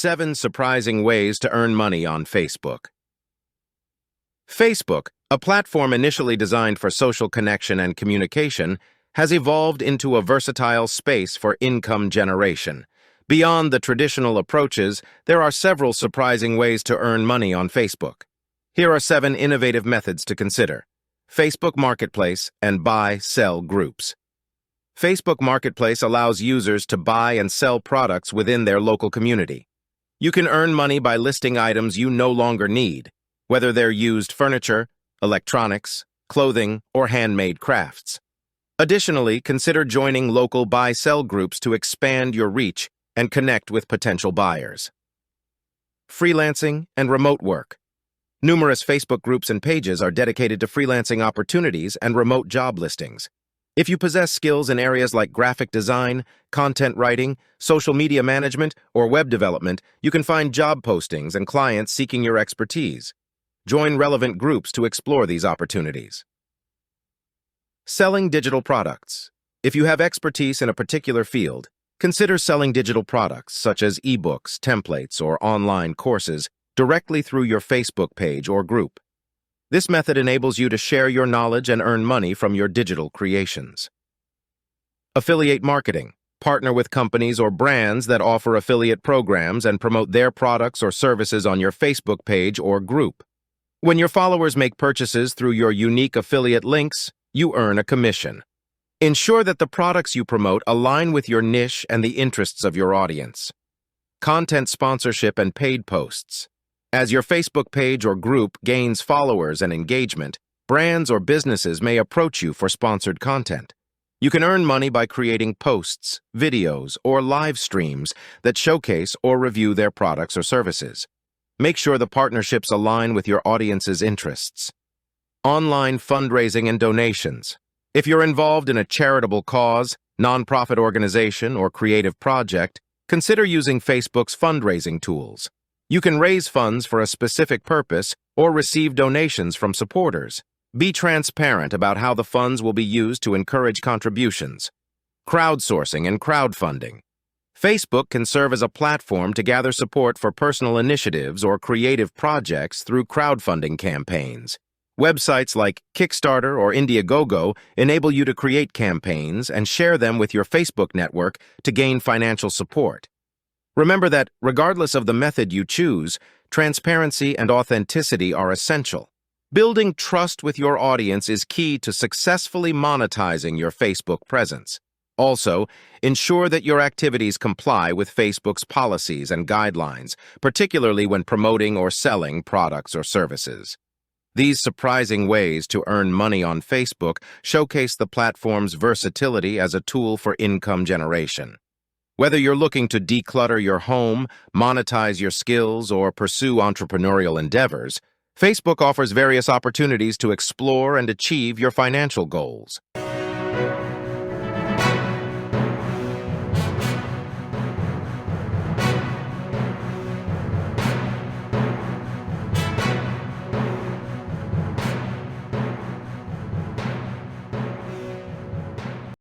7 surprising ways to earn money on Facebook. Facebook, a platform initially designed for social connection and communication, has evolved into a versatile space for income generation. Beyond the traditional approaches, there are several surprising ways to earn money on Facebook. Here are 7 innovative methods to consider. Facebook Marketplace and buy-sell groups. Facebook Marketplace allows users to buy and sell products within their local community. You can earn money by listing items you no longer need, whether they're used furniture, electronics, clothing, or handmade crafts. Additionally, consider joining local buy-sell groups to expand your reach and connect with potential buyers. Freelancing and remote work. Numerous Facebook groups and pages are dedicated to freelancing opportunities and remote job listings. If you possess skills in areas like graphic design, content writing, social media management, or web development, you can find job postings and clients seeking your expertise. Join relevant groups to explore these opportunities. Selling digital products. If you have expertise in a particular field, consider selling digital products such as ebooks, templates, or online courses directly through your Facebook page or group. This method enables you to share your knowledge and earn money from your digital creations. Affiliate marketing. Partner with companies or brands that offer affiliate programs and promote their products or services on your Facebook page or group. When your followers make purchases through your unique affiliate links, you earn a commission. Ensure that the products you promote align with your niche and the interests of your audience. Content sponsorship and paid posts. As your Facebook page or group gains followers and engagement, brands or businesses may approach you for sponsored content. You can earn money by creating posts, videos, or live streams that showcase or review their products or services. Make sure the partnerships align with your audience's interests. Online fundraising and donations. If you're involved in a charitable cause, nonprofit organization, or creative project, consider using Facebook's fundraising tools. You can raise funds for a specific purpose or receive donations from supporters. Be transparent about how the funds will be used to encourage contributions. Crowdsourcing and crowdfunding. Facebook can serve as a platform to gather support for personal initiatives or creative projects through crowdfunding campaigns. Websites like Kickstarter or Indiegogo enable you to create campaigns and share them with your Facebook network to gain financial support. Remember that, regardless of the method you choose, transparency and authenticity are essential. Building trust with your audience is key to successfully monetizing your Facebook presence. Also, ensure that your activities comply with Facebook's policies and guidelines, particularly when promoting or selling products or services. These surprising ways to earn money on Facebook showcase the platform's versatility as a tool for income generation. Whether you're looking to declutter your home, monetize your skills, or pursue entrepreneurial endeavors, Facebook offers various opportunities to explore and achieve your financial goals.